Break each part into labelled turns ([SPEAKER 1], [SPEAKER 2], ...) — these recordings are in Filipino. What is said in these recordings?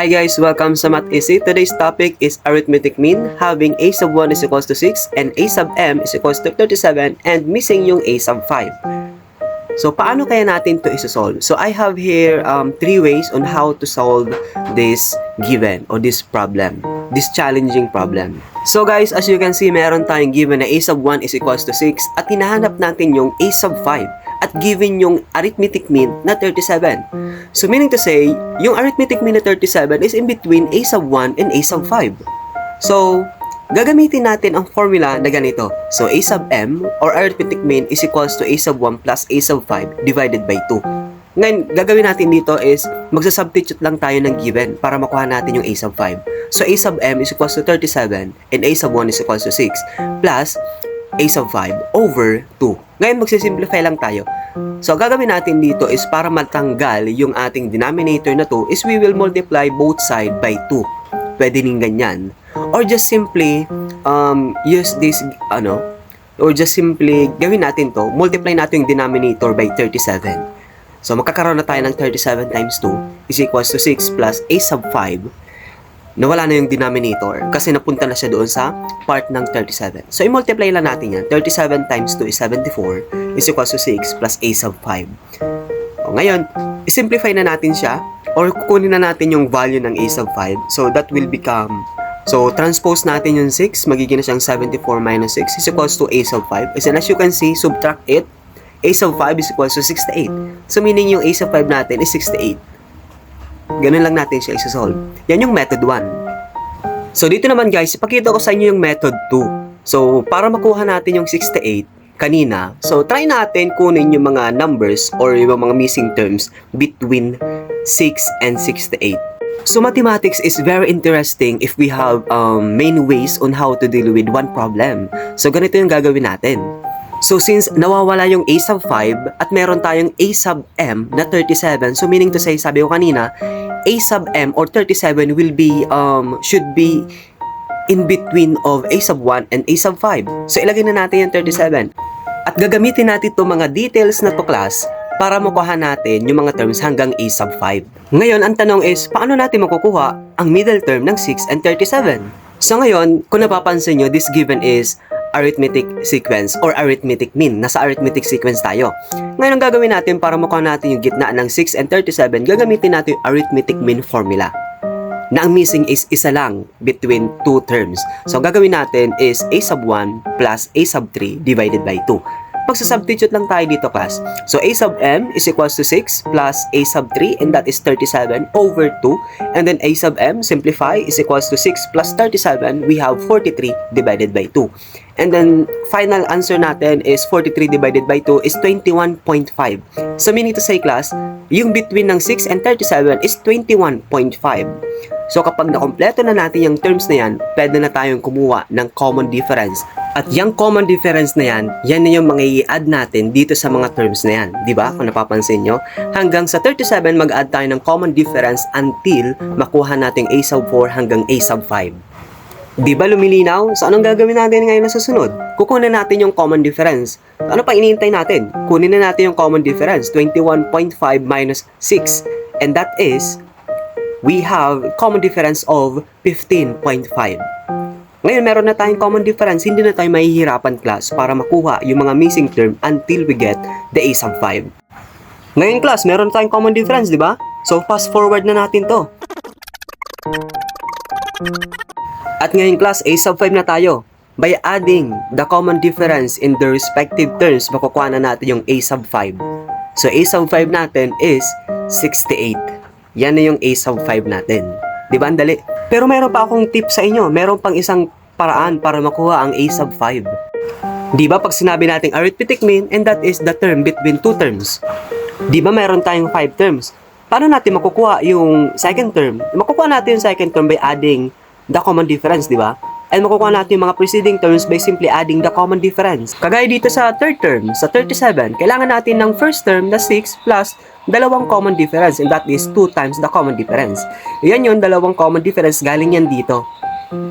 [SPEAKER 1] Hi guys, welcome sa Math Easy. Today's topic is arithmetic mean, having a sub 1 is equals to 6 and a sub m is equals to 37 and missing yung a sub 5. So, paano kaya natin to isosolve? So, I have here 3 ways on how to solve this given or this problem, this challenging problem. So guys, as you can see, meron tayong given na a sub 1 is equals to 6 at hinahanap natin yung a sub 5 at given yung arithmetic mean na 37. So meaning to say, yung arithmetic mean na 37 is in between a sub 1 and a sub 5. So, gagamitin natin ang formula na ganito. So, a sub m or arithmetic mean is equals to a sub 1 plus a sub 5 divided by 2. Ngayon, gagawin natin dito is magsasubstitute lang tayo ng given para makuha natin yung a sub 5. So, a sub m is equals to 37 and a sub 1 is equals to 6 plus a sub 5 over 2. Ngayon, magsisimplify lang tayo. So, gagawin natin dito is para matanggal yung ating denominator na 2 is we will multiply both side by 2. Pwede rin ganyan. Or just simply use this, or just simply gawin natin to, multiply natin yung denominator by 37. So, magkakaroon na tayo ng 37 times 2 is equals to 6 plus a sub 5. Nawala na yung denominator kasi napunta na siya doon sa part ng 37. So, i-multiply lang natin yan. 37 times 2 is 74 is equals to 6 plus a sub 5. O, ngayon, i-simplify na natin siya or kukunin na natin yung value ng a sub 5. So, that will become, so, transpose natin yung 6, magiging na siyang 74 minus 6 is equals to a sub 5. And as you can see, subtract it, a sub 5 is equals to 68. So, meaning yung a sub 5 natin is 68. Ganun lang natin siya isa-solve. Yan yung method 1. So, dito naman guys, ipakita ko sa inyo yung method 2. So, para makuha natin yung 68 kanina, so, try natin kunin yung mga numbers or yung mga missing terms between 6 and 68. So, mathematics is very interesting if we have main ways on how to deal with one problem. So, ganito yung gagawin natin. So, since nawawala yung a sub 5 at meron tayong a sub m na 37, so meaning to say, sabi ko kanina, a sub m or 37 will be, should be in between of a sub 1 and a sub 5. So, ilagay na natin yung 37. At gagamitin natin itong mga details na to class para makuha natin yung mga terms hanggang a sub 5. Ngayon, ang tanong is, paano natin makukuha ang middle term ng 6 and 37? So, ngayon, kung napapansin nyo, this given is arithmetic sequence or arithmetic mean. Nasa arithmetic sequence tayo. Ngayon, ang gagawin natin para makuha natin yung gitna ng 6 and 37, gagamitin natin yung arithmetic mean formula. Na ang missing is isa lang between two terms. So, ang gagawin natin is a sub 1 plus a sub 3 divided by 2. Magsasubstitute lang tayo dito, class. So, a sub m is equals to 6 plus a sub 3 and that is 37 over 2. And then a sub m, simplify, is equals to 6 plus 37. We have 43 divided by 2. And then, final answer natin is 43 divided by 2 is 21.5. So, meaning to say, class, yung between ng 6 and 37 is 21.5. So, kapag nakompleto na natin yung terms na yan, pwede na tayong kumuha ng common difference. At yung common difference na yan, yan na yung mga i-add natin dito sa mga terms na yan. Diba? Kung napapansin nyo, hanggang sa 37, mag-add tayo ng common difference until makuha natin a sub 4 hanggang a sub 5. Diba lumilinaw? So, anong gagawin natin ngayon na susunod? Kukunin natin yung common difference. Ano pa iniintay natin? Kunin na natin yung common difference, 21.5 minus 6. And that is, we have common difference of 15.5. Ngayon, meron na tayong common difference, hindi na tayo mahihirapan, class, para makuha yung mga missing term until we get the a sub 5. Ngayon, class, meron na tayong common difference, di ba? So, fast forward na natin to. At ngayon, class, a sub 5 na tayo. By adding the common difference in the respective terms, makukuha na natin yung a sub 5. So, a sub 5 natin is 68. Yan na yung a sub 5 natin. Di ba, andali? Pero meron pa akong tip sa inyo. Meron pang isang paraan para makuha ang a sub 5. Di ba, pag sinabi natin arithmetic mean, and that is the term between two terms. Di ba, meron tayong 5 terms. Paano natin makukuha yung second term? Makukuha natin yung second term by adding the common difference, di ba? And makukuha natin yung mga preceding terms by simply adding the common difference. Kagaya dito sa third term, sa 37, kailangan natin ng first term na 6 plus dalawang common difference, and that is 2 times the common difference. Yan yung dalawang common difference, galing yan dito.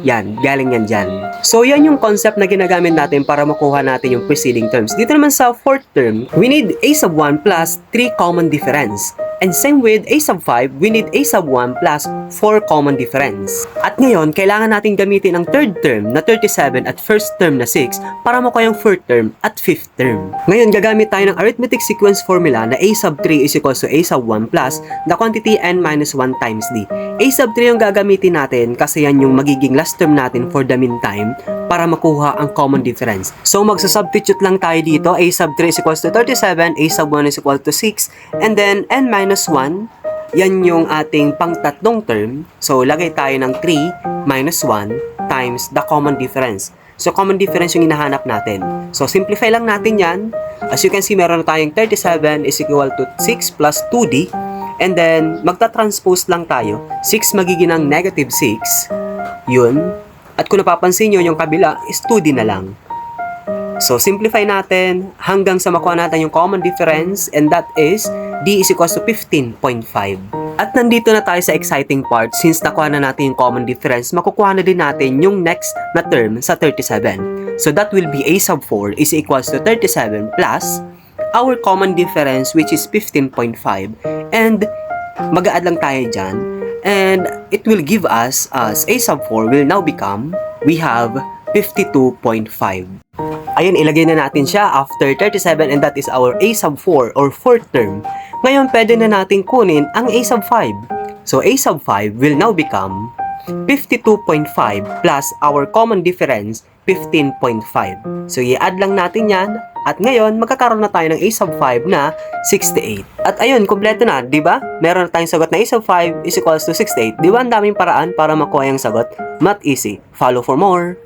[SPEAKER 1] Yan, galing yan dyan. So, yan yung concept na ginagamit natin para makuha natin yung preceding terms. Dito naman sa fourth term, we need a sub 1 plus 3 common difference. And same with a sub 5, we need a sub 1 plus 4 common difference. At ngayon, kailangan natin gamitin ang third term na 37 at first term na 6 para makuha yung fourth term at fifth term. Ngayon, gagamit tayo ng arithmetic sequence formula na a sub 3 is equals to a sub 1 plus the quantity n minus 1 times d. A sub 3 yung gagamitin natin kasi yan yung magiging last term natin for the meantime para makuha ang common difference. So, magsasubstitute lang tayo dito. A sub 3 is equals to 37, a sub 1 is equal to 6, and then n minus 1, yan yung ating pangtatlong term. So, lagay tayo ng 3 minus 1 times the common difference. So, common difference yung hinahanap natin. So, simplify lang natin yan. As you can see, meron na tayong 37 is equal to 6 plus 2d. And then, magta-transpose lang tayo. 6 magiging ng negative 6. Yun. At kung napapansin nyo, yung kabila is 2d na lang. So, simplify natin hanggang sa makuha natin yung common difference, and that is d is equals to 15.5. At nandito na tayo sa exciting part. Since nakuha na natin yung common difference, makukuha na din natin yung next na term sa 37. So, that will be a sub 4 is equals to 37 plus our common difference, which is 15.5. And mag-a-add lang tayo dyan. And it will give us as a sub 4 will now become, we have 52.5. Ayun, ilagay na natin siya after 37, and that is our a sub 4 or fourth term. Ngayon, pwede na natin kunin ang a sub 5. So, a sub 5 will now become 52.5 plus our common difference, 15.5. So, i-add lang natin yan. At ngayon, magkakaroon na tayo ng a sub 5 na 68. At ayun, kompleto na, di ba? Meron na tayong sagot na a sub 5 is equals to 68. Di ba ang daming paraan para makuha yung sagot? Not easy. Follow for more.